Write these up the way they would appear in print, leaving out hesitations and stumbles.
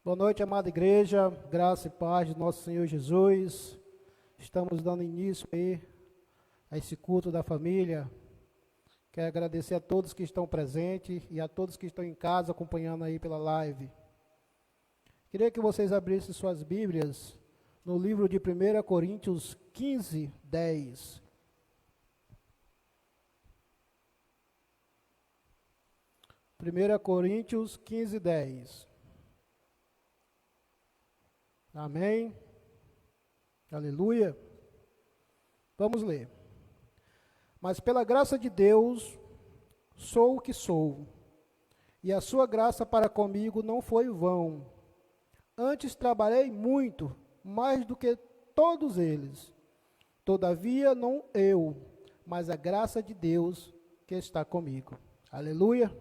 Boa noite, amada igreja, graça e paz de nosso Senhor Jesus. Estamos dando início aí a esse culto da família. Quero agradecer a todos que estão presentes e a todos que estão em casa acompanhando aí pela live. Queria que vocês abrissem suas Bíblias no livro de 1 Coríntios 15, 10. 1 Coríntios 15, 10. Amém. Aleluia. Vamos ler. Mas pela graça de Deus, sou o que sou, e a sua graça para comigo não foi vão. Antes trabalhei muito, mais do que todos eles. Todavia, não eu, mas a graça de Deus que está comigo. Aleluia.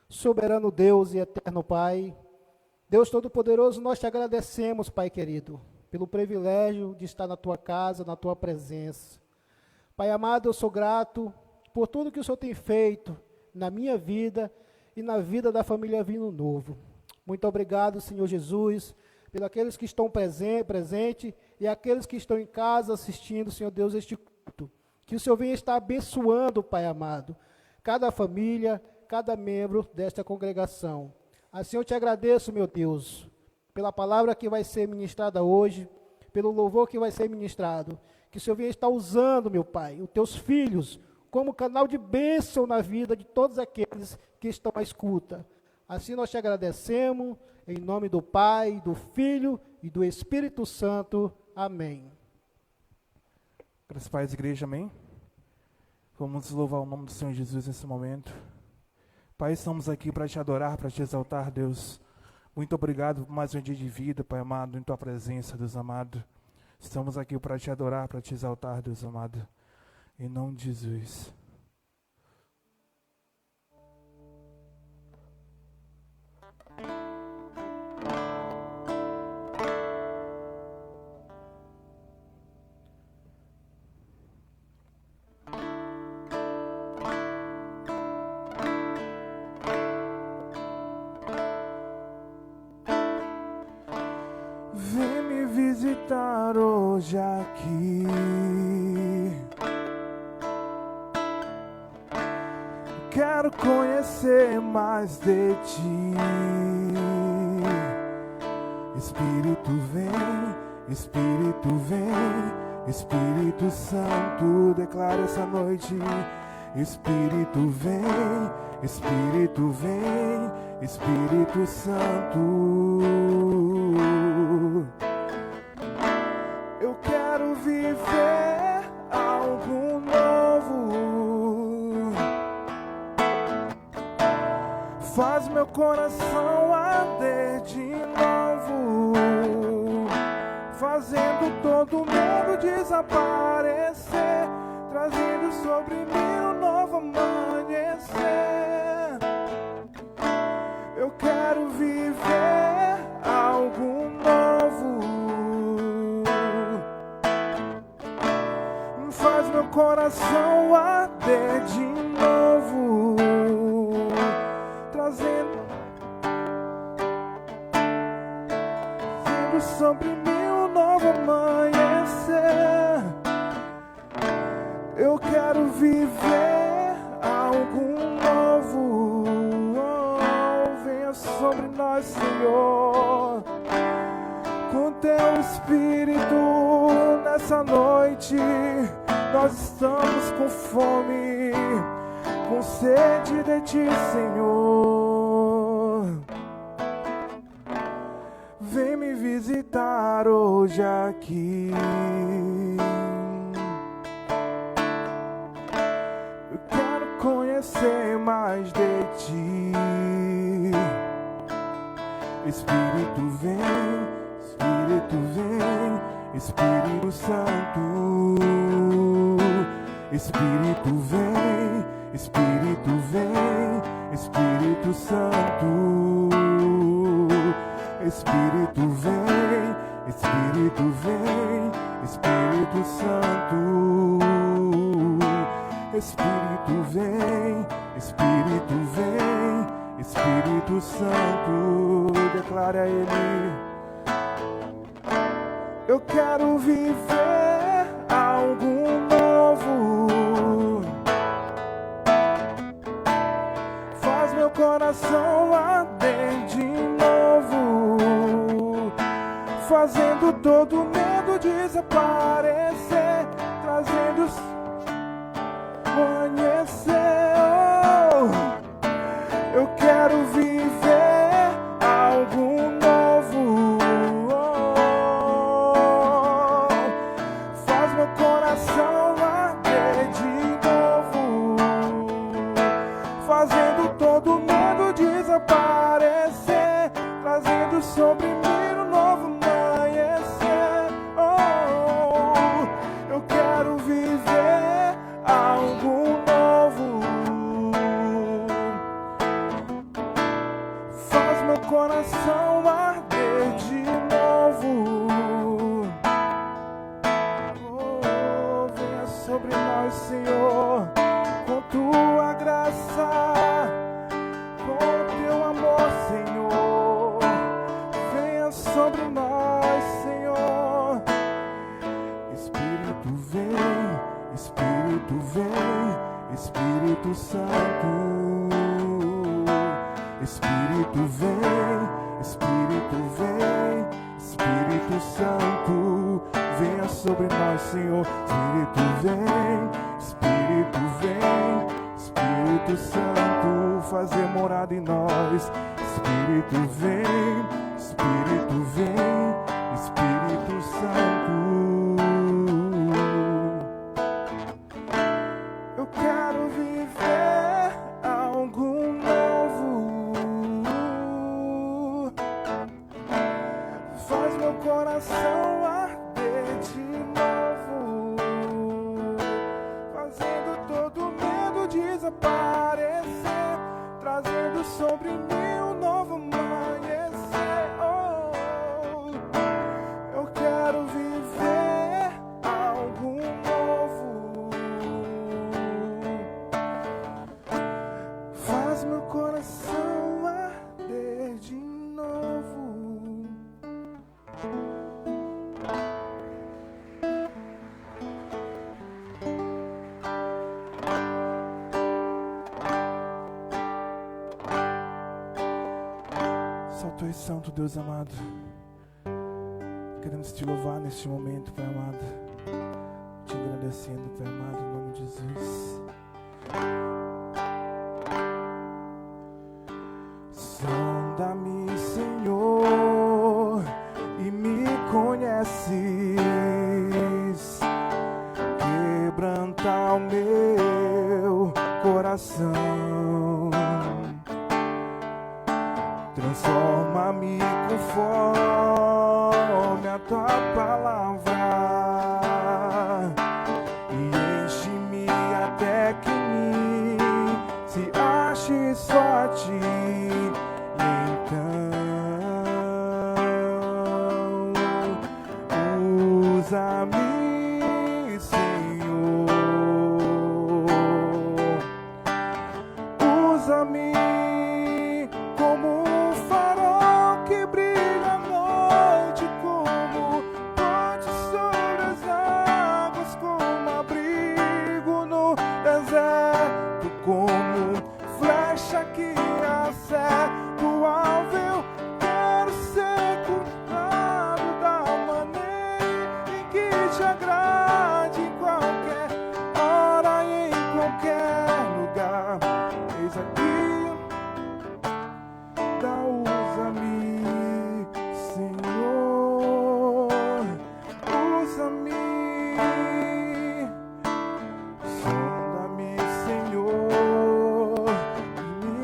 Soberano Deus e eterno Pai, Deus Todo-Poderoso, nós te agradecemos, Pai querido, pelo privilégio de estar na tua casa, na tua presença. Pai amado, eu sou grato por tudo que o Senhor tem feito na minha vida e na vida da família Vinho Novo. Muito obrigado, Senhor Jesus, pelos aqueles que estão presentes e aqueles que estão em casa assistindo, Senhor Deus, este culto. Que o Senhor venha estar abençoando, Pai amado, cada família, cada membro desta congregação. Assim eu te agradeço, meu Deus, pela palavra que vai ser ministrada hoje, pelo louvor que vai ser ministrado. Que o Senhor venha estar usando, meu Pai, os teus filhos, como canal de bênção na vida de todos aqueles que estão à escuta. Assim nós te agradecemos, em nome do Pai, do Filho e do Espírito Santo. Amém. Graças a Deus, igreja, amém? Vamos louvar o nome do Senhor Jesus nesse momento. Pai, estamos aqui para te adorar, para te exaltar, Deus. Muito obrigado por mais um dia de vida, Pai amado, em tua presença, Deus amado. Estamos aqui para te adorar, para te exaltar, Deus amado. Em nome de Jesus. Vem me visitar hoje aqui. Quero conhecer mais de ti. Espírito vem, Espírito vem, Espírito Santo, declara essa noite. Espírito vem, Espírito vem, Espírito Santo. Eu quero viver algo novo. Faz meu coração arder de novo, fazendo todo mundo desaparecer, trazendo sobre mim um novo amanhecer. Eu quero viver algo novo. Faz meu coração arder de novo, trazendo sobre mim um novo amanhecer. Eu quero viver algo novo. Oh, venha sobre nós, Senhor, com teu Espírito nessa noite. Nós estamos com fome, com sede de ti, Senhor. Vem me visitar hoje aqui. Eu quero conhecer mais de ti. Espírito vem, Espírito vem, Espírito Santo. Espírito vem, Espírito vem, Espírito Santo. Espírito vem, Espírito vem, Espírito Santo. Espírito vem, Espírito vem, Espírito Santo. declare a Ele: eu quero viver algo novo. Faz meu coração arder de novo, fazendo todo medo desaparecer, trazendo amanhecer. Eu quero viver algo novo. Faz meu coração arder de novo, fazendo todo medo desaparecer, trazendo sobre mim um novo amanhecer. Eu quero viver algo novo. Faz meu coração arder de novo. Venha sobre nós, Senhor, com tua graça, com teu amor, Senhor. Venha sobre nós, Senhor. Espírito vem, Espírito vem, Espírito Santo. Espírito vem, Espírito vem, Espírito Santo. Venha sobre nós, Senhor. Espírito vem, Espírito vem, Espírito Santo, fazer morada em nós. Espírito vem, Espírito vem, Espírito Santo. Eu quero viver algo novo. Faz meu coração arder de novo, fazendo todo medo desaparecer, trazendo sobre mim um novo amanhecer. Eu quero viver algo novo. Faz meu coração arder de novo. Santo e Santo Deus amado, queremos te louvar neste momento, Pai amado, te agradecendo, Pai amado, em nome de Jesus. Sonda-me, Senhor, e me conheces, quebranta o meu coração, transforma-me conforme a tua palavra e enche-me até que em mim se ache só a ti. E então usa-me, Senhor, usa-me como um farol que brilha à noite, como ponte sobre as águas, como abrigo no deserto, como flecha que acerta o alvo. Eu quero ser curado da maneira em que te agrade, em qualquer hora e em qualquer lugar. Eis aqui, usa-me, Senhor, usa-me, sonda-me, Senhor, e me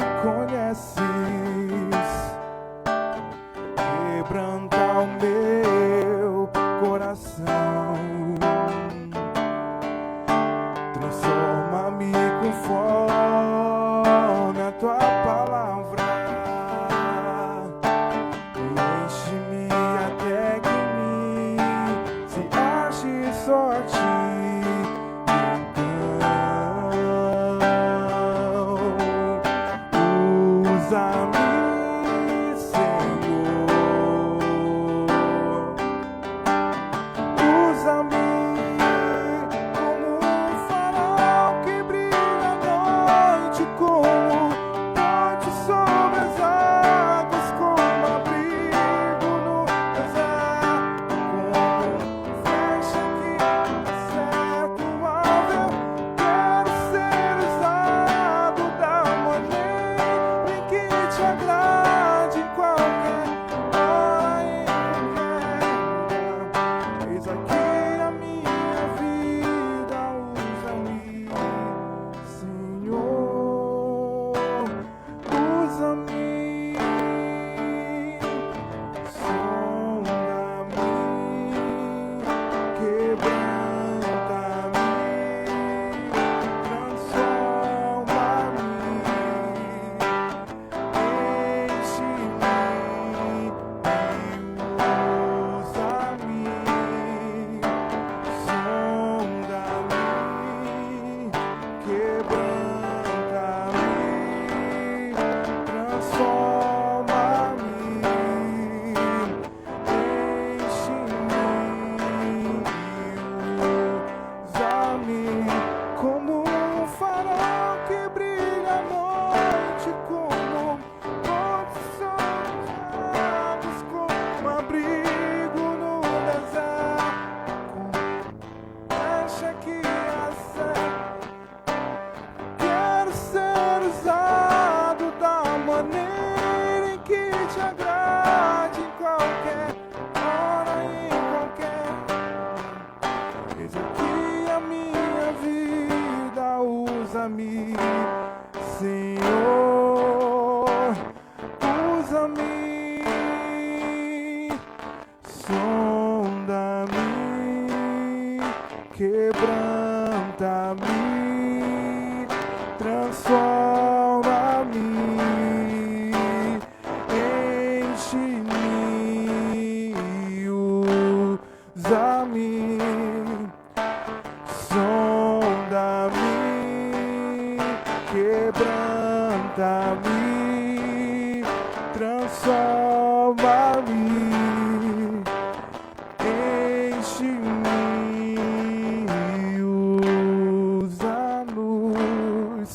quebranta-me, transforma-me, enche-me, usa-nos,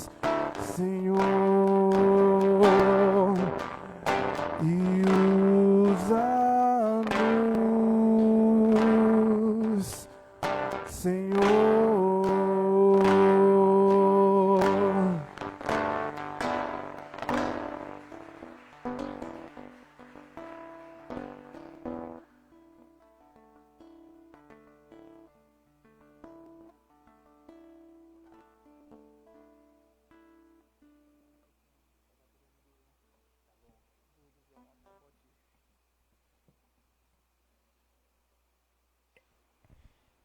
Senhor, e usa-nos, Senhor.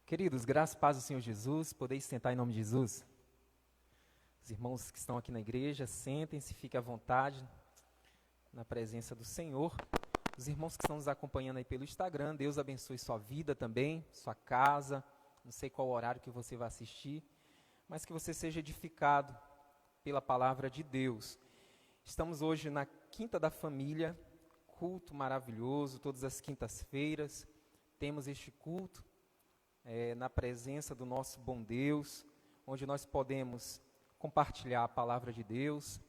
Queridos, graças e paz do Senhor Jesus, podeis sentar em nome de Jesus. Os irmãos que estão aqui na igreja, sentem-se, fiquem à vontade na presença do Senhor. Os irmãos que estão nos acompanhando aí pelo Instagram, Deus abençoe sua vida também, sua casa, não sei qual horário que você vai assistir, mas que você seja edificado pela palavra de Deus. Estamos hoje na Quinta da Família, culto maravilhoso, todas as quintas-feiras temos este culto. Na presença do nosso bom Deus, onde nós podemos compartilhar a palavra de Deus.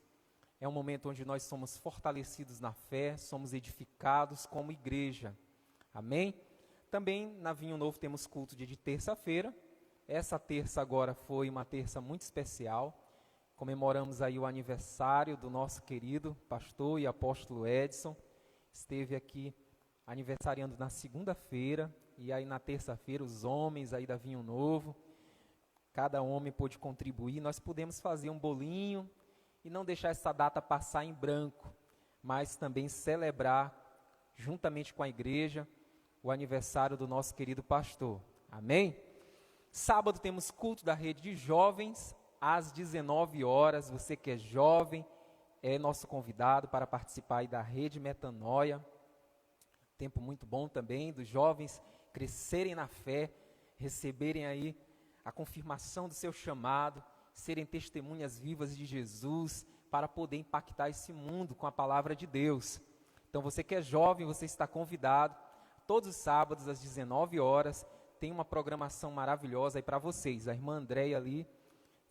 É um momento onde nós somos fortalecidos na fé, somos edificados como igreja. Amém? Também na Vinho Novo temos culto dia de terça-feira. Essa terça agora foi uma terça muito especial. Comemoramos aí o aniversário do nosso querido pastor e apóstolo Edson. Esteve aqui aniversariando na segunda-feira. E aí na terça-feira os homens aí da Vinho Novo, cada homem pôde contribuir, nós pudemos fazer um bolinho e não deixar essa data passar em branco, mas também celebrar, juntamente com a igreja, o aniversário do nosso querido pastor. Amém? Sábado temos culto da rede de jovens, às 19 horas, você que é jovem, é nosso convidado para participar aí da rede Metanoia. Tempo muito bom também dos jovens crescerem na fé, receberem aí a confirmação do seu chamado, serem testemunhas vivas de Jesus, para poder impactar esse mundo com a palavra de Deus. Então você que é jovem, você está convidado, todos os sábados às 19 horas, tem uma programação maravilhosa aí para vocês. A irmã Andréia ali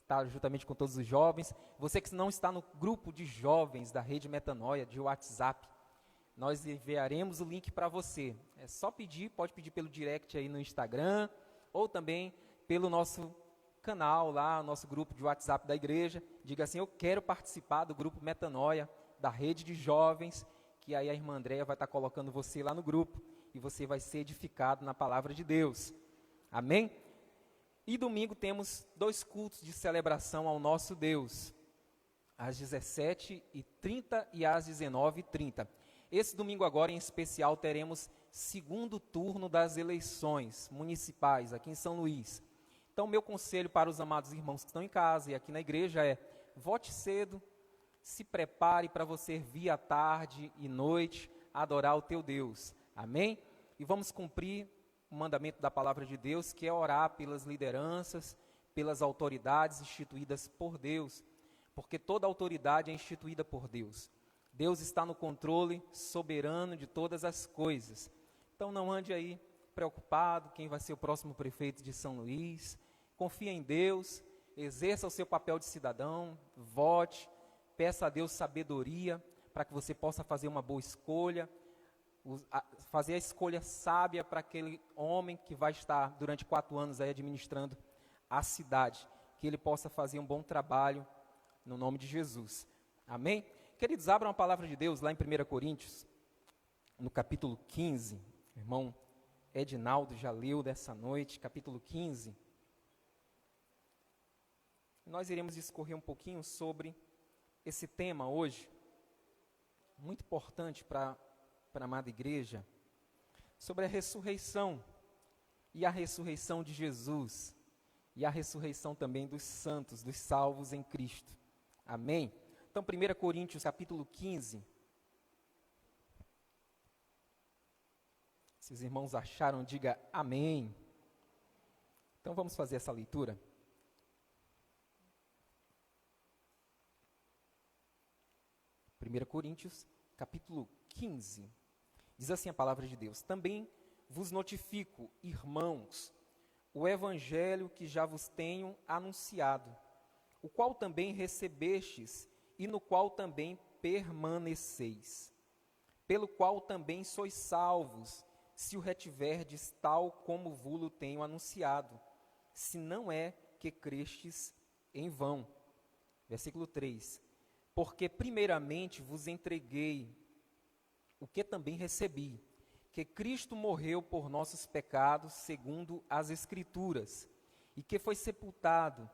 está juntamente com todos os jovens. Você que não está no grupo de jovens da Rede Metanoia, de WhatsApp, nós enviaremos o link para você. É só pedir, pode pedir pelo direct aí no Instagram, ou também pelo nosso canal lá, nosso grupo de WhatsApp da igreja. Diga assim, eu quero participar do grupo Metanoia, da rede de jovens, que aí a irmã Andréia vai estar colocando você lá no grupo, e você vai ser edificado na palavra de Deus. Amém? E domingo temos 2 cultos de celebração ao nosso Deus, às 17h30 e às 19h30. Esse domingo agora, em especial, teremos segundo turno das eleições municipais aqui em São Luís. Então, meu conselho para os amados irmãos que estão em casa e aqui na igreja é: vote cedo, se prepare para você vir à tarde e noite adorar o teu Deus. Amém? E vamos cumprir o mandamento da palavra de Deus, que é orar pelas lideranças, pelas autoridades instituídas por Deus, porque toda autoridade é instituída por Deus. Deus está no controle soberano de todas as coisas. Então não ande aí preocupado quem vai ser o próximo prefeito de São Luís. Confie em Deus, exerça o seu papel de cidadão, vote, peça a Deus sabedoria para que você possa fazer uma boa escolha, fazer a escolha sábia para aquele homem que vai estar durante 4 anos aí administrando a cidade, que ele possa fazer um bom trabalho no nome de Jesus. Amém? Queridos, abram a palavra de Deus lá em 1 Coríntios, no capítulo 15. O irmão Edinaldo já leu dessa noite, capítulo 15. Nós iremos discorrer um pouquinho sobre esse tema hoje, muito importante para a amada igreja, sobre a ressurreição, e a ressurreição de Jesus, e a ressurreição também dos santos, dos salvos em Cristo. Amém? Então, 1 Coríntios, capítulo 15. Se os irmãos acharam, diga amém. Então, vamos fazer essa leitura. 1 Coríntios, capítulo 15. Diz assim a palavra de Deus: Também vos notifico, irmãos, o evangelho que já vos tenho anunciado, o qual também recebestes e no qual também permaneceis, pelo qual também sois salvos, se o retiverdes tal como vulo tenho anunciado, se não é que crestes em vão. Versículo 3. Porque primeiramente vos entreguei o que também recebi, que Cristo morreu por nossos pecados, segundo as Escrituras, e que foi sepultado,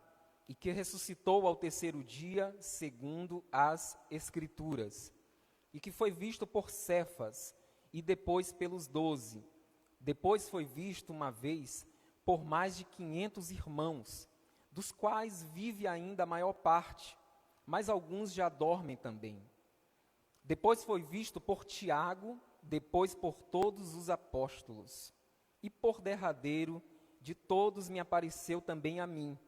e que ressuscitou ao terceiro dia, segundo as Escrituras, e que foi visto por Cefas, e depois pelos 12. Depois foi visto uma vez por mais de 500 irmãos, dos quais vive ainda a maior parte, mas alguns já dormem também. Depois foi visto por Tiago, depois por todos os apóstolos. E por derradeiro de todos me apareceu também a mim,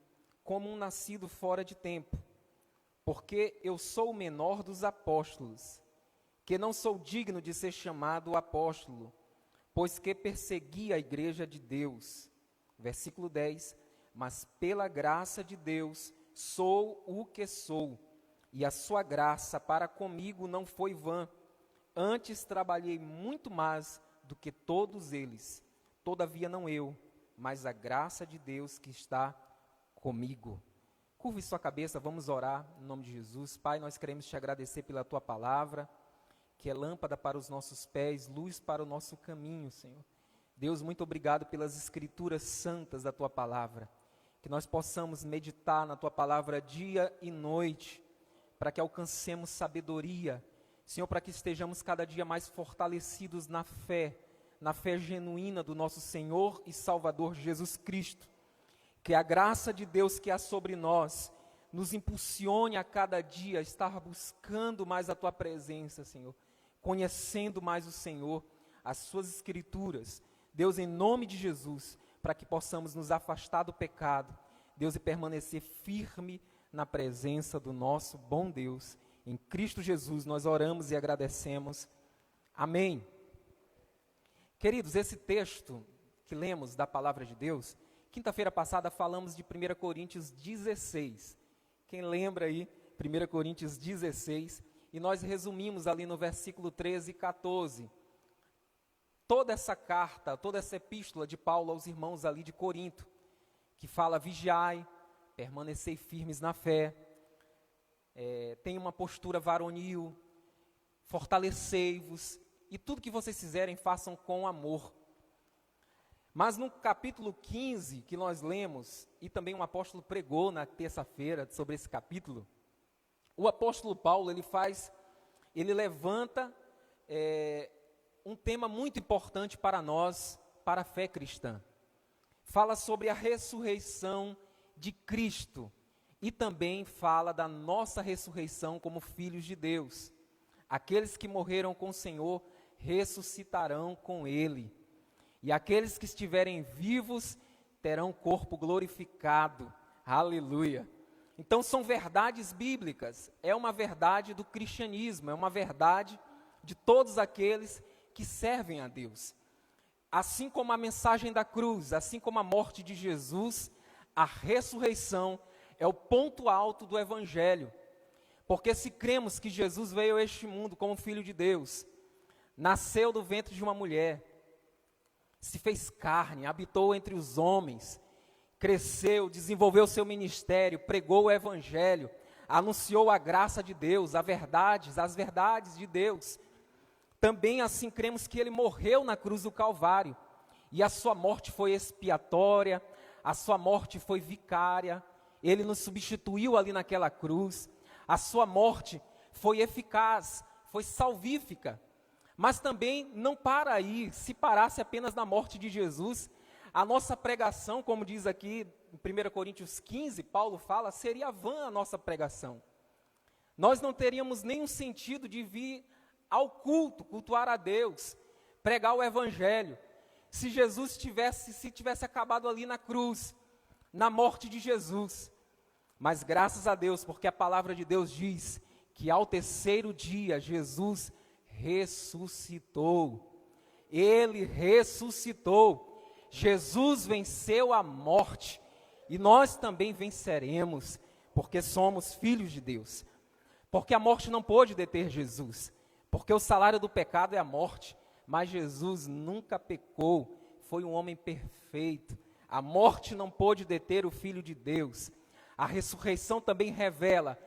como um nascido fora de tempo, porque eu sou o menor dos apóstolos, que não sou digno de ser chamado apóstolo, pois que persegui a igreja de Deus. Versículo 10, mas pela graça de Deus sou o que sou, e a sua graça para comigo não foi vã. Antes trabalhei muito mais do que todos eles. Todavia não eu, mas a graça de Deus que está comigo. Curve sua cabeça, vamos orar em nome de Jesus. Pai, nós queremos te agradecer pela tua palavra, que é lâmpada para os nossos pés, luz para o nosso caminho, Senhor. Deus, muito obrigado pelas escrituras santas da tua palavra. Que nós possamos meditar na tua palavra dia e noite, para que alcancemos sabedoria, Senhor, para que estejamos cada dia mais fortalecidos na fé genuína do nosso Senhor e Salvador Jesus Cristo. Que a graça de Deus que há sobre nós nos impulsione a cada dia a estar buscando mais a tua presença, Senhor, conhecendo mais o Senhor, as suas escrituras. Deus, em nome de Jesus, para que possamos nos afastar do pecado, Deus, e permanecer firme na presença do nosso bom Deus. Em Cristo Jesus nós oramos e agradecemos. Amém. Queridos, esse texto que lemos da palavra de Deus, quinta-feira passada falamos de 1 Coríntios 16. Quem lembra aí, 1 Coríntios 16, e nós resumimos ali no versículo 13 e 14. Toda essa carta, toda essa epístola de Paulo aos irmãos ali de Corinto, que fala: vigiai, permanecei firmes na fé, tenha uma postura varonil, fortalecei-vos, e tudo que vocês fizerem, façam com amor. Mas no capítulo 15, que nós lemos, e também um apóstolo pregou na terça-feira sobre esse capítulo, o apóstolo Paulo, ele levanta um tema muito importante para nós, para a fé cristã. Fala sobre a ressurreição de Cristo e também fala da nossa ressurreição como filhos de Deus. Aqueles que morreram com o Senhor ressuscitarão com Ele, e aqueles que estiverem vivos terão corpo glorificado. Aleluia! Então são verdades bíblicas, é uma verdade do cristianismo, é uma verdade de todos aqueles que servem a Deus. Assim como a mensagem da cruz, assim como a morte de Jesus, a ressurreição é o ponto alto do Evangelho. Porque se cremos que Jesus veio a este mundo como Filho de Deus, nasceu do ventre de uma mulher, se fez carne, habitou entre os homens, cresceu, desenvolveu seu ministério, pregou o Evangelho, anunciou a graça de Deus, as verdades de Deus. Também assim cremos que Ele morreu na cruz do Calvário, e a sua morte foi expiatória, a sua morte foi vicária, Ele nos substituiu ali naquela cruz, a sua morte foi eficaz, foi salvífica. Mas também não para aí, se parasse apenas na morte de Jesus, a nossa pregação, como diz aqui em 1 Coríntios 15, Paulo fala, seria vã a nossa pregação. Nós não teríamos nenhum sentido de vir ao culto, cultuar a Deus, pregar o Evangelho, se Jesus tivesse acabado ali na cruz, na morte de Jesus. Mas graças a Deus, porque a palavra de Deus diz que ao terceiro dia Jesus ressuscitou. Ele ressuscitou. Jesus venceu a morte e nós também venceremos, porque somos filhos de Deus. Porque a morte não pôde deter Jesus, porque o salário do pecado é a morte, mas Jesus nunca pecou, foi um homem perfeito. A morte não pôde deter o Filho de Deus. A ressurreição também revela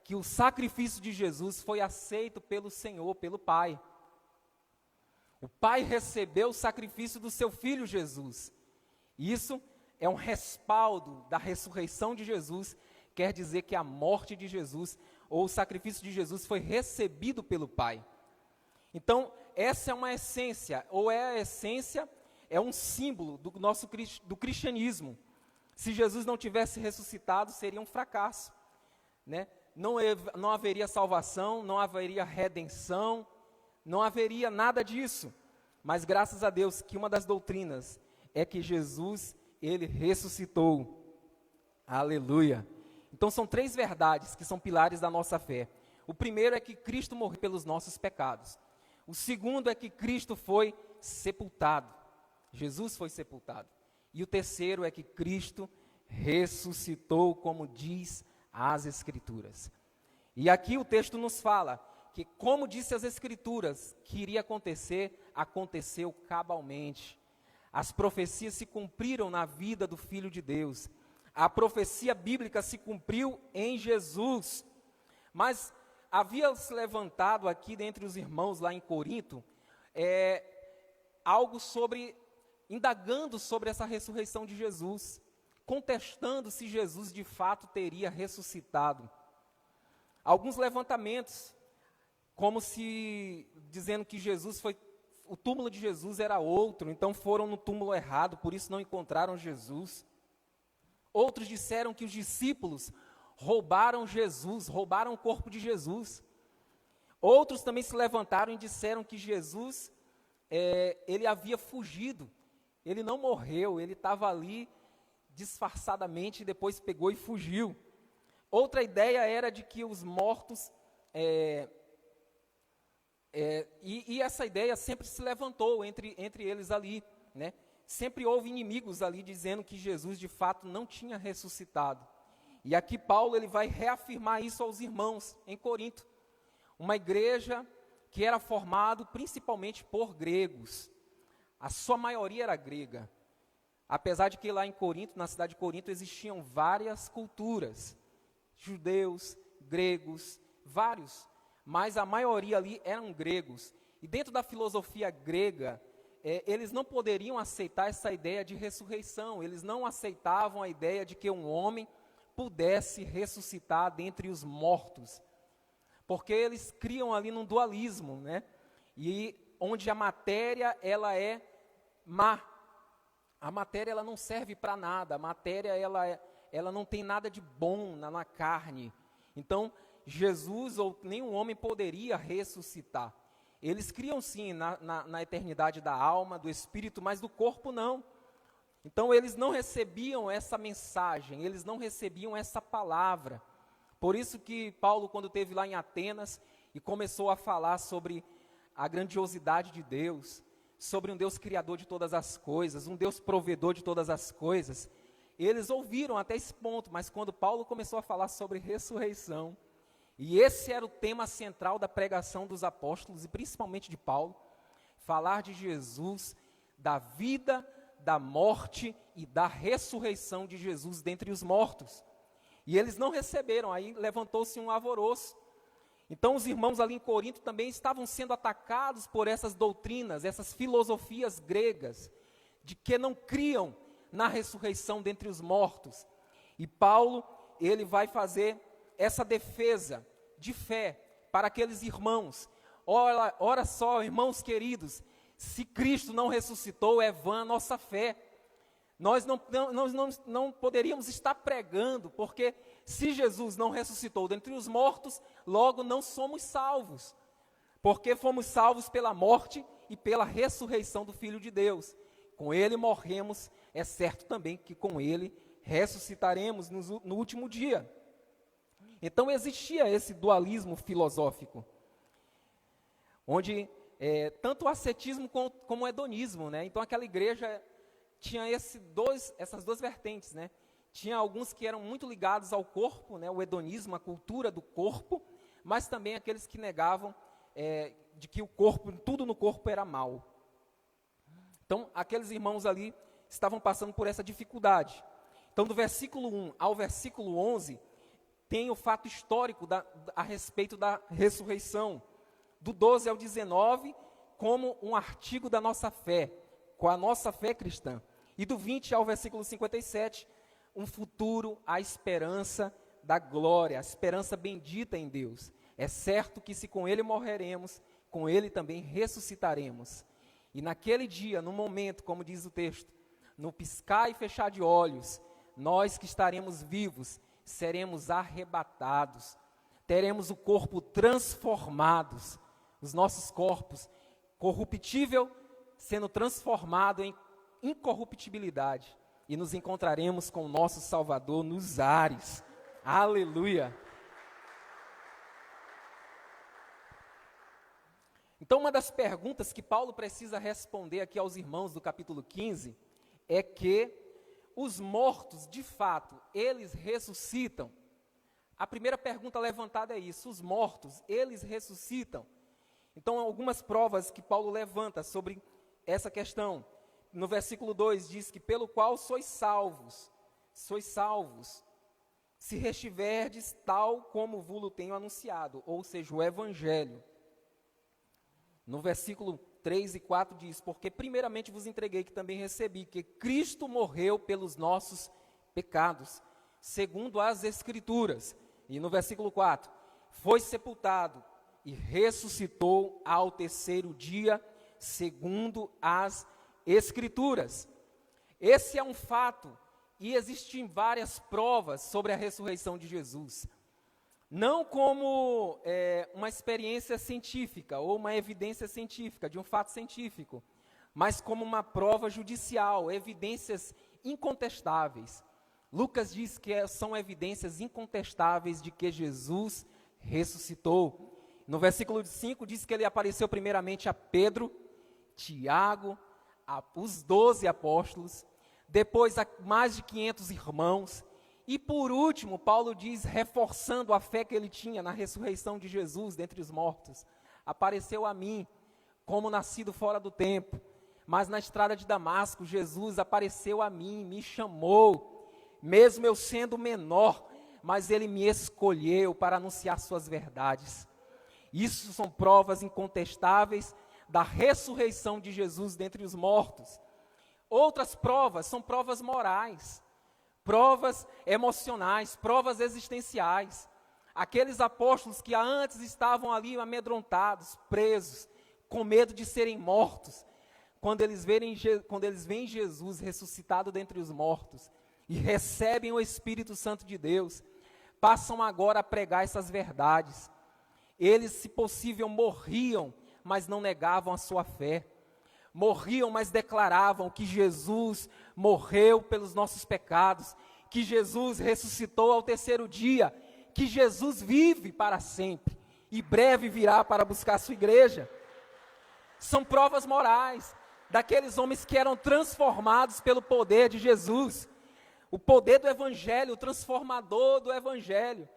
que o sacrifício de Jesus foi aceito pelo Senhor, pelo Pai. O Pai recebeu o sacrifício do seu Filho Jesus. Isso é um respaldo da ressurreição de Jesus, quer dizer que a morte de Jesus, ou o sacrifício de Jesus, foi recebido pelo Pai. Então, essa é uma essência, ou é a essência, é um símbolo do cristianismo. Se Jesus não tivesse ressuscitado, seria um fracasso, né? Não haveria salvação, não haveria redenção, não haveria nada disso. Mas graças a Deus que uma das doutrinas é que Jesus, ele ressuscitou. Aleluia. Então são 3 verdades que são pilares da nossa fé. O primeiro é que Cristo morreu pelos nossos pecados. O segundo é que Cristo foi sepultado. Jesus foi sepultado. E o terceiro é que Cristo ressuscitou, como diz as Escrituras. E aqui o texto nos fala que, como disse as Escrituras, que iria acontecer, aconteceu cabalmente. As profecias se cumpriram na vida do Filho de Deus. A profecia bíblica se cumpriu em Jesus. Mas havia se levantado aqui dentre os irmãos lá em Corinto, algo indagando sobre essa ressurreição de Jesus, contestando se Jesus de fato teria ressuscitado. Alguns levantamentos, como se dizendo que o túmulo de Jesus era outro, então foram no túmulo errado, por isso não encontraram Jesus. Outros disseram que os discípulos roubaram Jesus, roubaram o corpo de Jesus. Outros também se levantaram e disseram que Jesus, ele havia fugido, ele não morreu, ele estava ali disfarçadamente e depois pegou e fugiu. Outra ideia era de que os mortos, e essa ideia sempre se levantou entre eles ali, né? Sempre houve inimigos ali dizendo que Jesus de fato não tinha ressuscitado. E aqui Paulo ele vai reafirmar isso aos irmãos em Corinto. Uma igreja que era formada principalmente por gregos. A sua maioria era grega. Apesar de que lá em Corinto, na cidade de Corinto, existiam várias culturas. Judeus, gregos, vários. Mas a maioria ali eram gregos. E dentro da filosofia grega, eles não poderiam aceitar essa ideia de ressurreição. Eles não aceitavam a ideia de que um homem pudesse ressuscitar dentre os mortos. Porque eles criam ali num dualismo, né? E onde a matéria, ela é má. A matéria, ela não serve para nada. A matéria, ela não tem nada de bom na carne. Então, Jesus ou nenhum homem poderia ressuscitar. Eles criam sim na eternidade da alma, do espírito, mas do corpo não. Então eles não recebiam essa mensagem, eles não recebiam essa palavra. Por isso que Paulo, quando esteve lá em Atenas e começou a falar sobre a grandiosidade de Deus, sobre um Deus criador de todas as coisas, um Deus provedor de todas as coisas, eles ouviram até esse ponto, mas quando Paulo começou a falar sobre ressurreição, e esse era o tema central da pregação dos apóstolos, e principalmente de Paulo, falar de Jesus, da vida, da morte e da ressurreição de Jesus dentre os mortos. E eles não receberam, aí levantou-se um alvoroço. Então os irmãos ali em Corinto também estavam sendo atacados por essas doutrinas, essas filosofias gregas, de que não criam na ressurreição dentre os mortos. E Paulo, ele vai fazer essa defesa de fé para aqueles irmãos. Ora só, irmãos queridos, se Cristo não ressuscitou, é vã a nossa fé. nós não poderíamos estar pregando, porque se Jesus não ressuscitou dentre os mortos, logo não somos salvos, porque fomos salvos pela morte e pela ressurreição do Filho de Deus. Com ele morremos, é certo também que com ele ressuscitaremos no último dia. Então existia esse dualismo filosófico, onde tanto o ascetismo como o hedonismo, né? Então aquela igreja tinha essas duas vertentes, né? Tinha alguns que eram muito ligados ao corpo, né? O hedonismo, a cultura do corpo, mas também aqueles que negavam de que tudo no corpo era mal. Então aqueles irmãos ali estavam passando por essa dificuldade. Então do versículo 1 ao versículo 11, tem o fato histórico a respeito da ressurreição. Do 12 ao 19, como um artigo da nossa fé, com a nossa fé cristã. E do 20 ao versículo 57, um futuro, a esperança da glória, a esperança bendita em Deus. É certo que se com Ele morreremos, com Ele também ressuscitaremos. E naquele dia, no momento, como diz o texto, no piscar e fechar de olhos, nós que estaremos vivos, seremos arrebatados, teremos o corpo transformados, os nossos corpos, corruptível, sendo transformado em incorruptibilidade, e nos encontraremos com o nosso Salvador nos ares. Aleluia! Então, uma das perguntas que Paulo precisa responder aqui aos irmãos do capítulo 15 é que os mortos, de fato, eles ressuscitam. A primeira pergunta levantada é isso: os mortos, eles ressuscitam? Então, algumas provas que Paulo levanta sobre essa questão. No versículo 2 diz que pelo qual sois salvos, se restiverdes tal como vos tenho anunciado, ou seja, o Evangelho. No versículo 3 e 4 diz, porque primeiramente vos entreguei que também recebi, que Cristo morreu pelos nossos pecados, segundo as Escrituras. E no versículo 4, foi sepultado e ressuscitou ao terceiro dia, segundo as Escrituras. Esse é um fato, e existem várias provas sobre a ressurreição de Jesus. Não como uma experiência científica ou uma evidência científica, de um fato científico, mas como uma prova judicial, evidências incontestáveis. Lucas diz que são evidências incontestáveis de que Jesus ressuscitou. No versículo 5 diz que ele apareceu primeiramente a Pedro, Tiago, os 12 apóstolos, depois a mais de 500 irmãos, e por último, Paulo diz, reforçando a fé que ele tinha na ressurreição de Jesus dentre os mortos, apareceu a mim, como nascido fora do tempo, mas na estrada de Damasco, Jesus apareceu a mim, me chamou, mesmo eu sendo menor, mas ele me escolheu para anunciar suas verdades. Isso são provas incontestáveis da ressurreição de Jesus dentre os mortos. Outras provas são provas morais, provas emocionais, provas existenciais. Aqueles apóstolos que antes estavam ali amedrontados, presos, com medo de serem mortos, quando eles veem Jesus ressuscitado dentre os mortos e recebem o Espírito Santo de Deus, passam agora a pregar essas verdades. Eles, se possível, morriam, mas não negavam a sua fé. Morriam, mas declaravam que Jesus morreu pelos nossos pecados, que Jesus ressuscitou ao terceiro dia, que Jesus vive para sempre e breve virá para buscar a sua igreja. São provas morais daqueles homens que eram transformados pelo poder de Jesus, o poder do Evangelho, o transformador do Evangelho.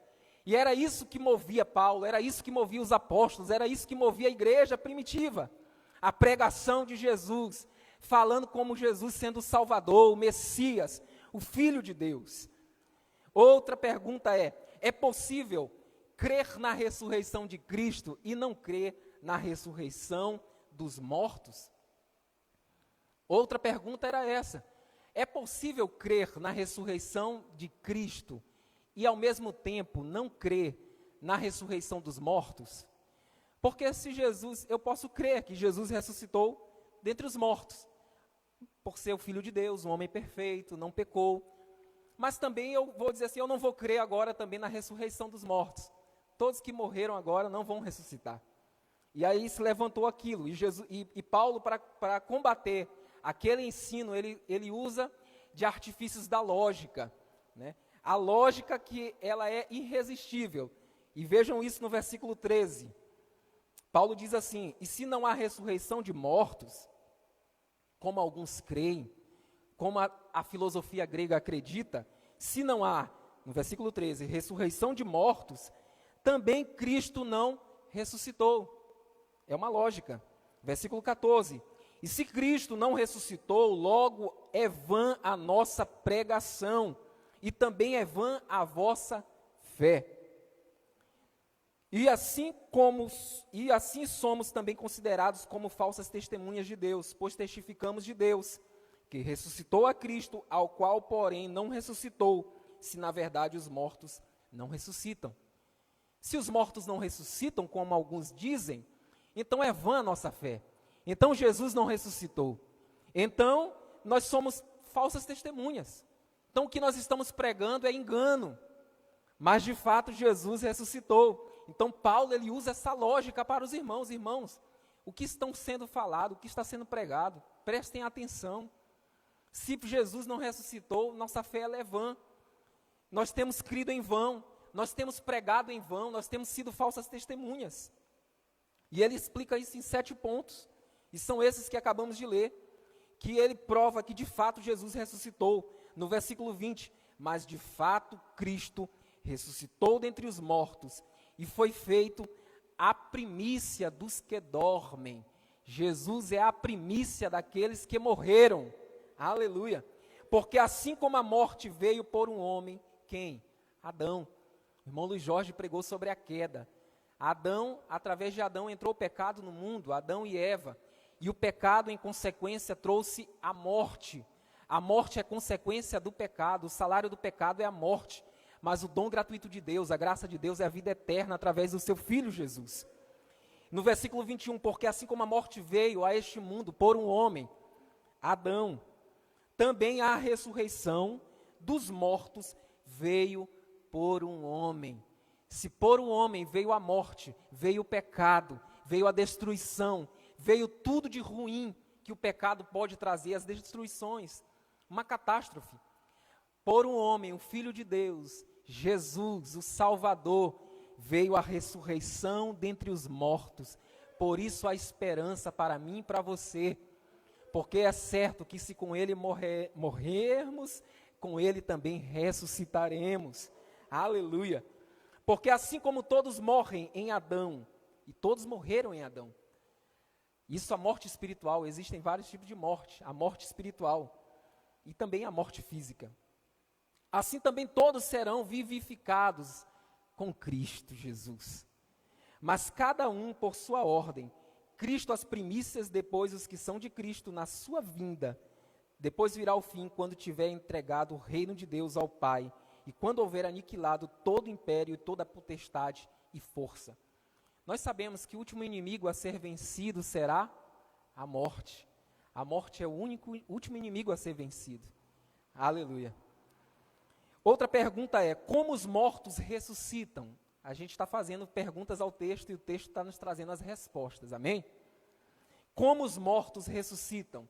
E era isso que movia Paulo, era isso que movia os apóstolos, era isso que movia a igreja primitiva. A pregação de Jesus, falando como Jesus sendo o Salvador, o Messias, o Filho de Deus. Outra pergunta é possível crer na ressurreição de Cristo e não crer na ressurreição dos mortos? Outra pergunta era essa: é possível crer na ressurreição de Cristo e ao mesmo tempo não crer na ressurreição dos mortos? Porque se Jesus, eu posso crer que Jesus ressuscitou dentre os mortos, por ser o Filho de Deus, um homem perfeito, não pecou. Mas também eu vou dizer assim, eu não vou crer agora também na ressurreição dos mortos. Todos que morreram agora não vão ressuscitar. E aí se levantou aquilo, e Paulo, para combater aquele ensino, ele usa de artifícios da lógica, né? A lógica que ela é irresistível. E vejam isso no versículo 13. Paulo diz assim: e se não há ressurreição de mortos, como alguns creem, como a filosofia grega acredita, se não há, no versículo 13, ressurreição de mortos, também Cristo não ressuscitou. É uma lógica. Versículo 14. E se Cristo não ressuscitou, logo é vã a nossa pregação, e também é vã a vossa fé. E assim somos também considerados como falsas testemunhas de Deus, pois testificamos de Deus, que ressuscitou a Cristo, ao qual, porém, não ressuscitou, se na verdade os mortos não ressuscitam. Se os mortos não ressuscitam, como alguns dizem, então é vã a nossa fé. Então Jesus não ressuscitou. Então nós somos falsas testemunhas. Então o que nós estamos pregando é engano. Mas de fato Jesus ressuscitou. Então Paulo ele usa essa lógica para os irmãos. Irmãos, o que está sendo falado, o que está sendo pregado, prestem atenção. Se Jesus não ressuscitou, nossa fé ela é vã. Nós temos crido em vão, nós temos pregado em vão, nós temos sido falsas testemunhas. E ele explica isso em 7 pontos, e são esses que acabamos de ler, que ele prova que de fato Jesus ressuscitou. No versículo 20, mas de fato Cristo ressuscitou dentre os mortos, e foi feito a primícia dos que dormem. Jesus é a primícia daqueles que morreram. Aleluia. Porque assim como a morte veio por um homem, quem? Adão. O irmão Luiz Jorge pregou sobre a queda. Adão, através de Adão entrou o pecado no mundo, Adão e Eva. E o pecado, em consequência, trouxe a morte. A morte é consequência do pecado, o salário do pecado é a morte. Mas o dom gratuito de Deus, a graça de Deus é a vida eterna através do seu Filho Jesus. No versículo 21, porque assim como a morte veio a este mundo por um homem, Adão, também a ressurreição dos mortos veio por um homem. Se por um homem veio a morte, veio o pecado, veio a destruição, veio tudo de ruim que o pecado pode trazer, as destruições, uma catástrofe. Por um homem, o Filho de Deus, Jesus, o Salvador, veio a ressurreição dentre os mortos. Por isso a esperança para mim e para você. Porque é certo que se com ele morrermos, com ele também ressuscitaremos. Aleluia. Porque assim como todos morrem em Adão, e todos morreram em Adão, isso a morte espiritual, existem vários tipos de morte, a morte espiritual e também a morte física. Assim também todos serão vivificados com Cristo Jesus. Mas cada um por sua ordem, Cristo as primícias, depois os que são de Cristo na sua vinda. Depois virá o fim, quando tiver entregado o reino de Deus ao Pai, e quando houver aniquilado todo o império e toda a potestade e força. Nós sabemos que o último inimigo a ser vencido será a morte. A morte é o último inimigo a ser vencido. Aleluia. Outra pergunta é, como os mortos ressuscitam? A gente está fazendo perguntas ao texto e o texto está nos trazendo as respostas, amém? Como os mortos ressuscitam?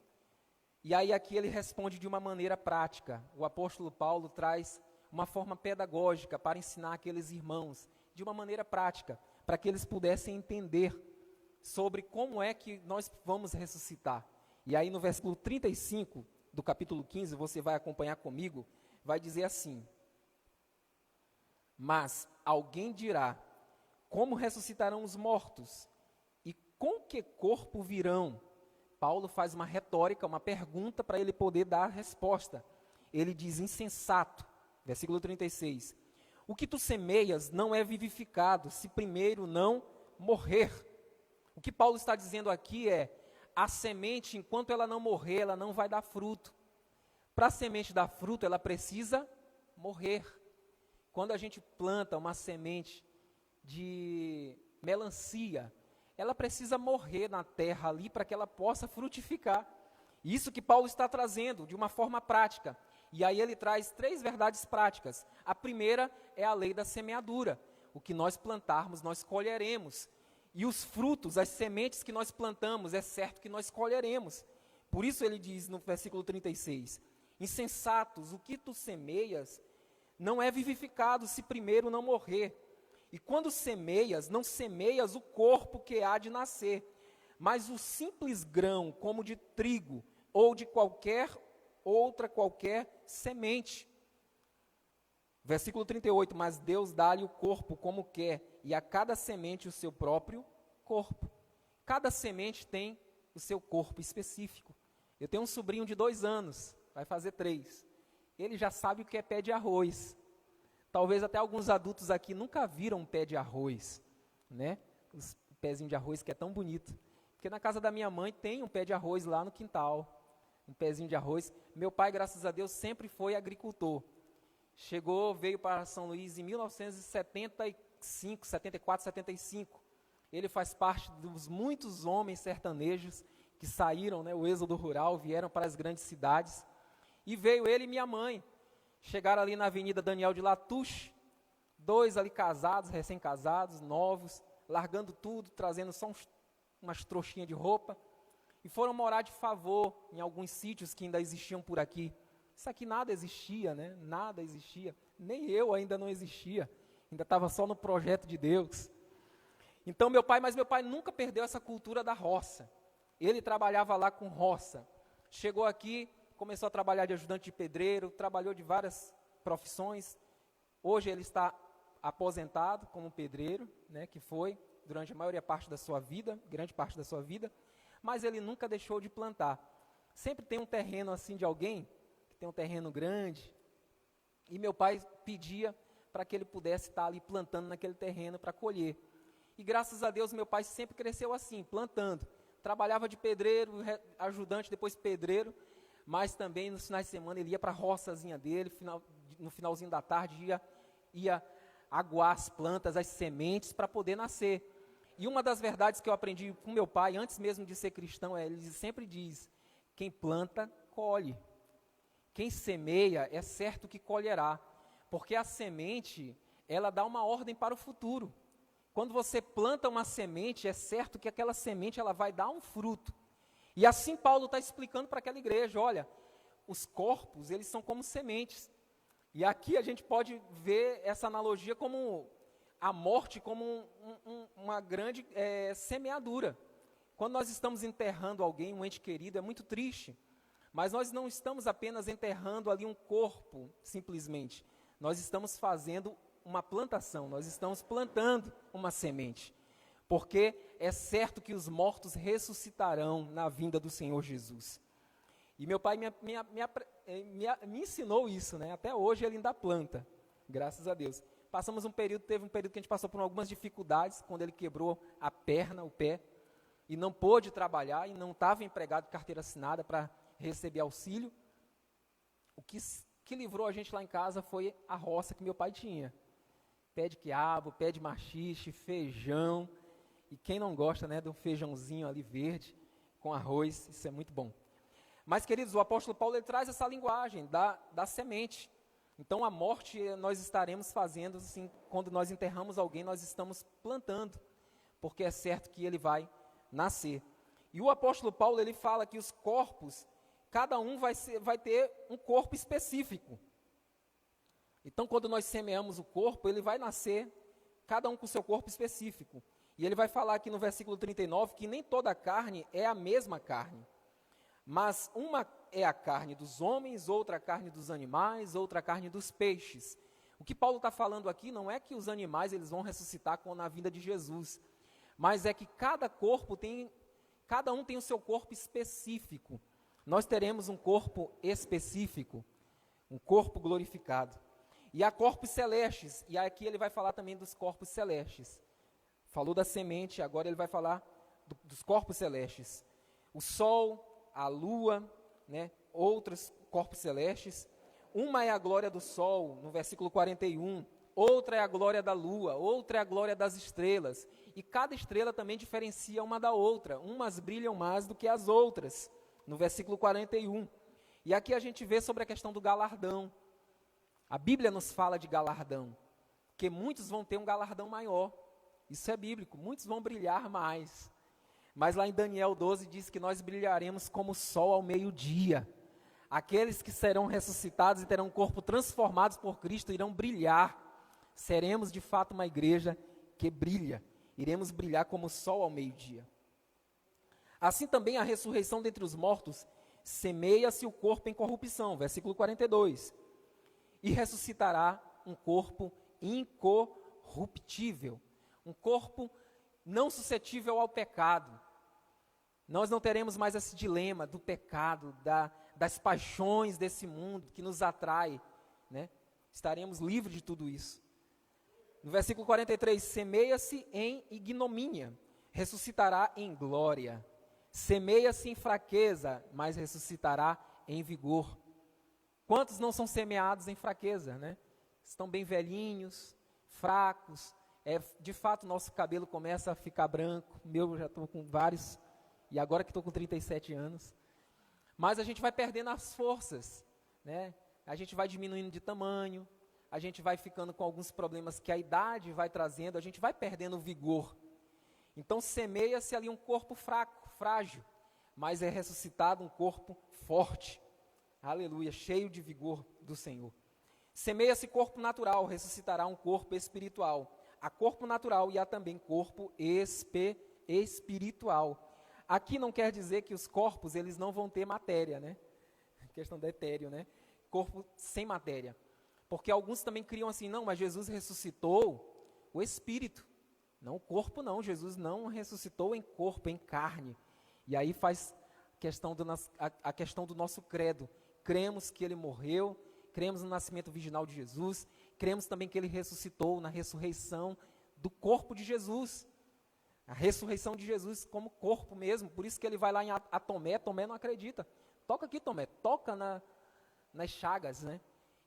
E aí aqui ele responde de uma maneira prática. O apóstolo Paulo traz uma forma pedagógica para ensinar aqueles irmãos, de uma maneira prática, para que eles pudessem entender sobre como é que nós vamos ressuscitar. E aí no versículo 35 do capítulo 15, você vai acompanhar comigo, vai dizer assim: mas alguém dirá, como ressuscitarão os mortos? E com que corpo virão? Paulo faz uma retórica, uma pergunta para ele poder dar a resposta. Ele diz, insensato, versículo 36, o que tu semeias não é vivificado, se primeiro não morrer. O que Paulo está dizendo aqui é, a semente, enquanto ela não morrer, ela não vai dar fruto. Para a semente dar fruto, ela precisa morrer. Quando a gente planta uma semente de melancia, ela precisa morrer na terra ali para que ela possa frutificar. Isso que Paulo está trazendo de uma forma prática. E aí ele traz 3 verdades práticas. A primeira é a lei da semeadura. O que nós plantarmos, nós colheremos. E os frutos, as sementes que nós plantamos, é certo que nós colheremos. Por isso ele diz no versículo 36, insensatos, o que tu semeias não é vivificado se primeiro não morrer. E quando semeias, não semeias o corpo que há de nascer, mas o simples grão, como de trigo, ou de qualquer semente. Versículo 38, mas Deus dá-lhe o corpo como quer, e a cada semente o seu próprio corpo. Cada semente tem o seu corpo específico. Eu tenho um sobrinho de 2 anos, vai fazer 3. Ele já sabe o que é pé de arroz. Talvez até alguns adultos aqui nunca viram um pé de arroz, né? Os pezinhos de arroz que é tão bonito. Porque na casa da minha mãe tem um pé de arroz lá no quintal, um pezinho de arroz. Meu pai, graças a Deus, sempre foi agricultor. Veio para São Luís em 1975, 74, 75. Ele faz parte dos muitos homens sertanejos que saíram, né, o êxodo rural, vieram para as grandes cidades. E veio ele e minha mãe. Chegaram ali na Avenida Daniel de Latouche, 2 ali casados, recém-casados, novos, largando tudo, trazendo só umas trouxinhas de roupa, e foram morar de favor em alguns sítios que ainda existiam por aqui. Isso aqui nada existia, né? Nada existia. Nem eu ainda não existia. Ainda estava só no projeto de Deus. Então meu pai nunca perdeu essa cultura da roça. Ele trabalhava lá com roça. Chegou aqui, começou a trabalhar de ajudante de pedreiro, trabalhou de várias profissões. Hoje ele está aposentado como pedreiro, né, que foi durante a maior parte da sua vida, grande parte da sua vida, mas ele nunca deixou de plantar. Sempre tem um terreno assim de alguém, que tem um terreno grande, e meu pai pedia para que ele pudesse estar ali plantando naquele terreno para colher. E graças a Deus meu pai sempre cresceu assim, plantando. Trabalhava de pedreiro, ajudante, depois pedreiro, mas também nos finais de semana ele ia para a roçazinha dele, no finalzinho da tarde ia aguar as plantas, as sementes para poder nascer. E uma das verdades que eu aprendi com meu pai, antes mesmo de ser cristão, ele sempre diz, quem planta, colhe. Quem semeia, é certo que colherá, porque a semente, ela dá uma ordem para o futuro. Quando você planta uma semente, é certo que aquela semente ela vai dar um fruto. E assim Paulo está explicando para aquela igreja, olha, os corpos, eles são como sementes. E aqui a gente pode ver essa analogia como a morte, como uma grande semeadura. Quando nós estamos enterrando alguém, um ente querido, é muito triste. Mas nós não estamos apenas enterrando ali um corpo, simplesmente. Nós estamos fazendo uma plantação, nós estamos plantando uma semente. Porque é certo que os mortos ressuscitarão na vinda do Senhor Jesus. E meu pai me ensinou isso, né? Até hoje ele ainda planta, graças a Deus. Teve um período que a gente passou por algumas dificuldades, quando ele quebrou a perna, o pé, e não pôde trabalhar, e não estava empregado de carteira assinada para receber auxílio. O que livrou a gente lá em casa foi a roça que meu pai tinha. Pé de quiabo, pé de maxixe, feijão, e quem não gosta, né, de um feijãozinho ali verde, com arroz, isso é muito bom. Mas, queridos, o apóstolo Paulo ele traz essa linguagem da semente. Então, a morte nós estaremos fazendo, assim, quando nós enterramos alguém, nós estamos plantando, porque é certo que ele vai nascer. E o apóstolo Paulo, ele fala que os corpos, cada um vai ter um corpo específico. Então, quando nós semeamos o corpo, ele vai nascer, cada um com o seu corpo específico. E ele vai falar aqui no versículo 39, que nem toda carne é a mesma carne. Mas uma é a carne dos homens, outra a carne dos animais, outra a carne dos peixes. O que Paulo está falando aqui não é que os animais eles vão ressuscitar na vinda de Jesus, mas é que cada um tem o seu corpo específico. Nós teremos um corpo específico, um corpo glorificado. E há corpos celestes, e aqui ele vai falar também dos corpos celestes. Falou da semente, agora ele vai falar dos corpos celestes. O sol, a lua, né, outros corpos celestes. Uma é a glória do sol, no versículo 41. Outra é a glória da lua, outra é a glória das estrelas. E cada estrela também diferencia uma da outra. Umas brilham mais do que as outras. no versículo 41. E aqui a gente vê sobre a questão do galardão. A Bíblia nos fala de galardão, que muitos vão ter um galardão maior. Isso é bíblico, muitos vão brilhar mais. Mas lá em Daniel 12 diz que nós brilharemos como o sol ao meio-dia. Aqueles que serão ressuscitados e terão um corpo transformados por Cristo irão brilhar. Seremos de fato uma igreja que brilha. Iremos brilhar como o sol ao meio-dia. Assim também a ressurreição dentre os mortos, semeia-se o corpo em corrupção, versículo 42. E ressuscitará um corpo incorruptível, um corpo não suscetível ao pecado. Nós não teremos mais esse dilema do pecado, das paixões desse mundo que nos atrai, né? Estaremos livres de tudo isso. No versículo 43, semeia-se em ignomínia, ressuscitará em glória. Semeia-se em fraqueza, mas ressuscitará em vigor. Quantos não são semeados em fraqueza, né? Estão bem velhinhos, fracos. De fato, nosso cabelo começa a ficar branco. Eu já estou com vários, e agora que estou com 37 anos. Mas a gente vai perdendo as forças, né? A gente vai diminuindo de tamanho, a gente vai ficando com alguns problemas que a idade vai trazendo, a gente vai perdendo o vigor. Então, semeia-se ali um corpo fraco, frágil, mas é ressuscitado um corpo forte. Aleluia, cheio de vigor do Senhor. Semeia-se corpo natural, ressuscitará um corpo espiritual. Há corpo natural e há também corpo espiritual. Aqui não quer dizer que os corpos, eles não vão ter matéria, né? Questão do etéreo, né? Corpo sem matéria. Porque alguns também criam assim, não, mas Jesus ressuscitou o espírito. Não o corpo não, Jesus não ressuscitou em corpo, em carne. E aí faz a questão do nosso credo. Cremos que ele morreu, cremos no nascimento virginal de Jesus, cremos também que ele ressuscitou na ressurreição do corpo de Jesus. A ressurreição de Jesus como corpo mesmo, por isso que ele vai lá a Tomé, Tomé não acredita. Toca aqui, Tomé, toca nas chagas, né?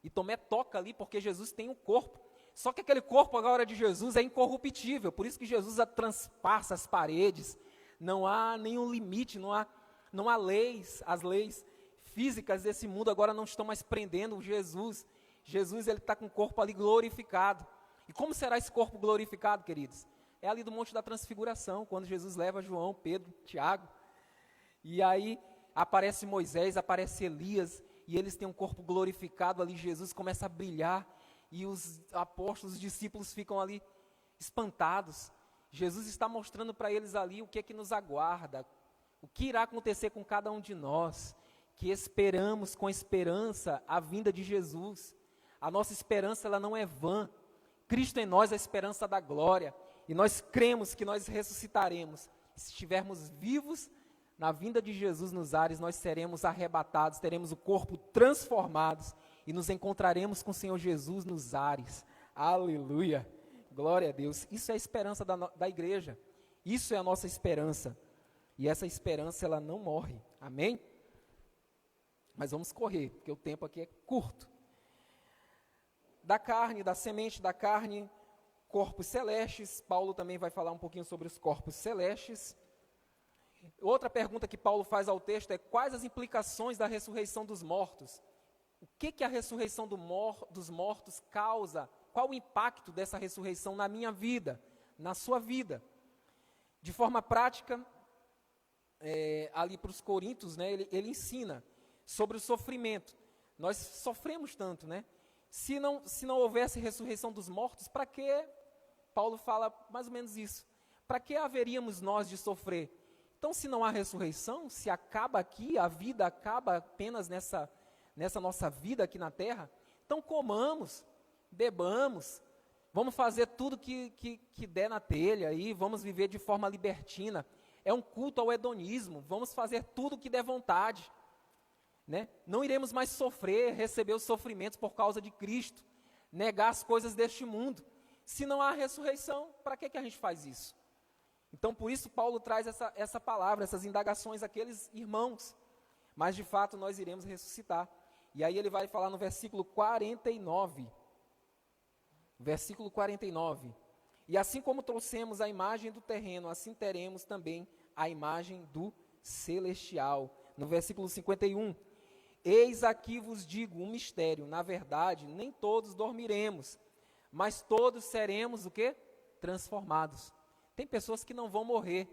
E Tomé toca ali porque Jesus tem um corpo. Só que aquele corpo agora de Jesus é incorruptível, por isso que Jesus transpassa as paredes, não há nenhum limite, não há leis, as leis físicas desse mundo agora não estão mais prendendo Jesus. Jesus, ele está com o corpo ali glorificado. E como será esse corpo glorificado, queridos? É ali do Monte da Transfiguração, quando Jesus leva João, Pedro, Tiago, e aí aparece Moisés, aparece Elias, e eles têm um corpo glorificado ali, Jesus começa a brilhar, e os apóstolos, os discípulos ficam ali espantados. Jesus está mostrando para eles ali o que é que nos aguarda, o que irá acontecer com cada um de nós, que esperamos com esperança a vinda de Jesus. A nossa esperança, ela não é vã. Cristo em nós é a esperança da glória, e nós cremos que nós ressuscitaremos. Se estivermos vivos na vinda de Jesus nos ares, nós seremos arrebatados, teremos o corpo transformados, e nos encontraremos com o Senhor Jesus nos ares. Aleluia, glória a Deus. Isso é a esperança da igreja, isso é a nossa esperança, e essa esperança ela não morre, amém? Mas vamos correr, porque o tempo aqui é curto. Da carne, da semente da carne, corpos celestes. Paulo também vai falar um pouquinho sobre os corpos celestes. Outra pergunta que Paulo faz ao texto é: quais as implicações da ressurreição dos mortos? O que a ressurreição dos mortos causa? Qual o impacto dessa ressurreição na minha vida, na sua vida? De forma prática, ali para os Coríntios, né, ele ensina sobre o sofrimento. Nós sofremos tanto, né? Se não houvesse ressurreição dos mortos, para que? Paulo fala mais ou menos isso. Para que haveríamos nós de sofrer? Então, se não há ressurreição, se acaba aqui, a vida acaba apenas nessa nossa vida aqui na terra, então comamos, bebamos, vamos fazer tudo que der na telha aí, vamos viver de forma libertina. É um culto ao hedonismo, vamos fazer tudo o que der vontade. Né? Não iremos mais sofrer, receber os sofrimentos por causa de Cristo, negar as coisas deste mundo. Se não há ressurreição, para que a gente faz isso? Então, por isso, Paulo traz essa palavra, essas indagações àqueles irmãos. Mas, de fato, nós iremos ressuscitar. E aí ele vai falar no versículo 49. Versículo 49. E assim como trouxemos a imagem do terreno, assim teremos também a imagem do celestial. no versículo 51, eis aqui vos digo um mistério, na verdade, nem todos dormiremos, mas todos seremos o quê? Transformados. Tem pessoas que não vão morrer.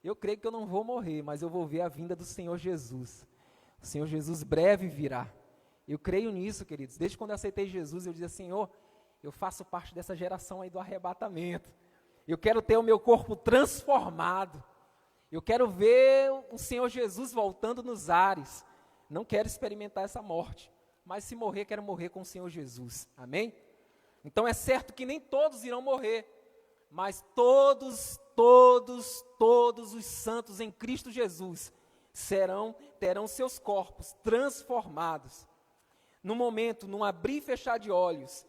Eu creio que eu não vou morrer, mas eu vou ver a vinda do Senhor Jesus. O Senhor Jesus breve virá. Eu creio nisso, queridos. Desde quando eu aceitei Jesus, eu dizia, Senhor, eu faço parte dessa geração aí do arrebatamento. Eu quero ter o meu corpo transformado. Eu quero ver o Senhor Jesus voltando nos ares. Não quero experimentar essa morte, mas se morrer, quero morrer com o Senhor Jesus. Amém? Então é certo que nem todos irão morrer, mas todos os santos em Cristo Jesus terão seus corpos transformados. No momento, num abrir e fechar de olhos,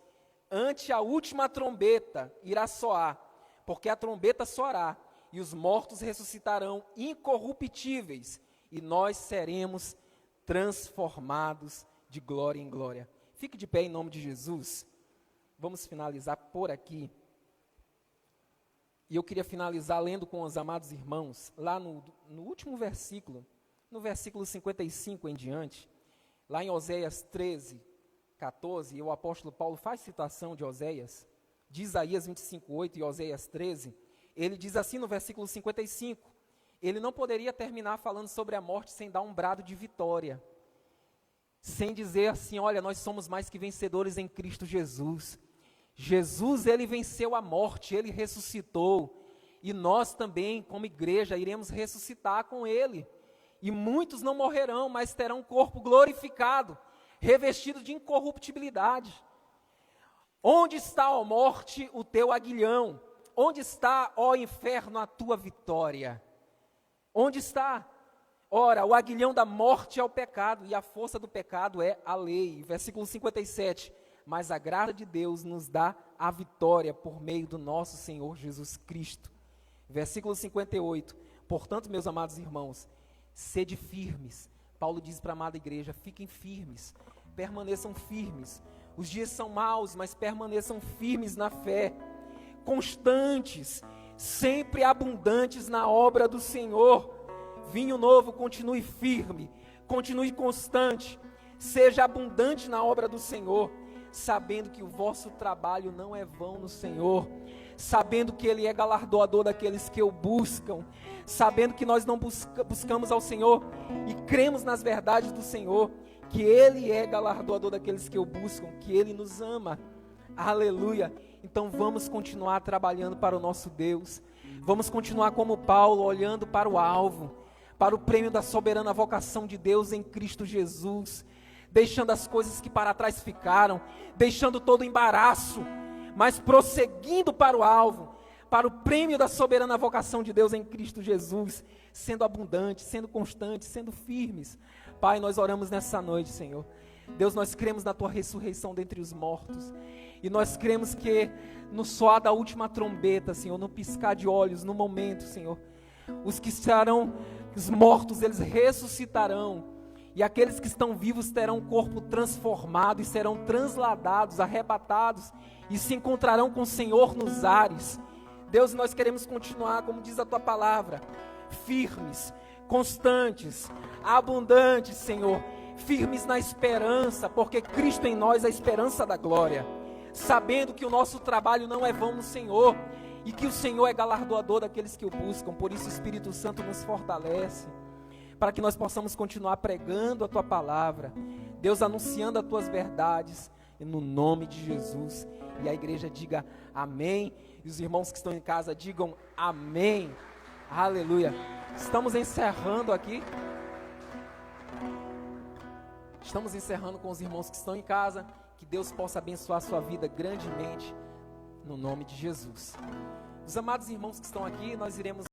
ante a última trombeta irá soar, porque a trombeta soará, e os mortos ressuscitarão incorruptíveis, e nós seremos transformados de glória em glória. Fique de pé em nome de Jesus. Vamos finalizar por aqui. E eu queria finalizar lendo com os amados irmãos, lá no último versículo, no versículo 55 em diante, lá em Oséias 13, 14, e o apóstolo Paulo faz citação de Oséias, de Isaías 25, 8 e Oséias 13, ele diz assim no versículo 55, ele não poderia terminar falando sobre a morte sem dar um brado de vitória, sem dizer assim, olha, nós somos mais que vencedores em Cristo Jesus. Jesus, ele venceu a morte, ele ressuscitou, e nós também, como igreja, iremos ressuscitar com ele, e muitos não morrerão, mas terão um corpo glorificado, revestido de incorruptibilidade. Onde está, ó morte, o teu aguilhão? Onde está, ó inferno, a tua vitória? Onde está? Ora, o aguilhão da morte é o pecado, e a força do pecado é a lei. Versículo 57, mas a graça de Deus nos dá a vitória por meio do nosso Senhor Jesus Cristo. Versículo 58, portanto, meus amados irmãos, sede firmes. Paulo diz para a amada igreja, fiquem firmes, permaneçam firmes. Os dias são maus, mas permaneçam firmes na fé, constantes, sempre abundantes na obra do Senhor. Vinho novo, continue firme, continue constante, seja abundante na obra do Senhor, sabendo que o vosso trabalho não é vão no Senhor, sabendo que Ele é galardoador daqueles que o buscam, sabendo que nós não buscamos ao Senhor e cremos nas verdades do Senhor, que Ele é galardoador daqueles que o buscam, que Ele nos ama. Aleluia! Então vamos continuar trabalhando para o nosso Deus, vamos continuar como Paulo, olhando para o alvo, para o prêmio da soberana vocação de Deus em Cristo Jesus, deixando as coisas que para trás ficaram, deixando todo o embaraço, mas prosseguindo para o alvo, para o prêmio da soberana vocação de Deus em Cristo Jesus, sendo abundantes, sendo constantes, sendo firmes. Pai, nós oramos nessa noite, Senhor. Deus, nós cremos na Tua ressurreição dentre os mortos, e nós cremos que no soar da última trombeta, Senhor, no piscar de olhos, no momento, Senhor, os que estarão, os mortos, eles ressuscitarão, e aqueles que estão vivos terão um corpo transformado e serão transladados, arrebatados, e se encontrarão com o Senhor nos ares. Deus, nós queremos continuar, como diz a Tua palavra, firmes, constantes, abundantes, Senhor, firmes na esperança, porque Cristo em nós é a esperança da glória, sabendo que o nosso trabalho não é vão no Senhor, e que o Senhor é galardoador daqueles que o buscam. Por isso o Espírito Santo nos fortalece, para que nós possamos continuar pregando a Tua palavra, Deus, anunciando as Tuas verdades, no nome de Jesus. E a igreja diga amém, e os irmãos que estão em casa digam amém. Aleluia. Estamos encerrando aqui. Estamos encerrando com os irmãos que estão em casa. Que Deus possa abençoar a sua vida grandemente, no nome de Jesus. Os amados irmãos que estão aqui, nós iremos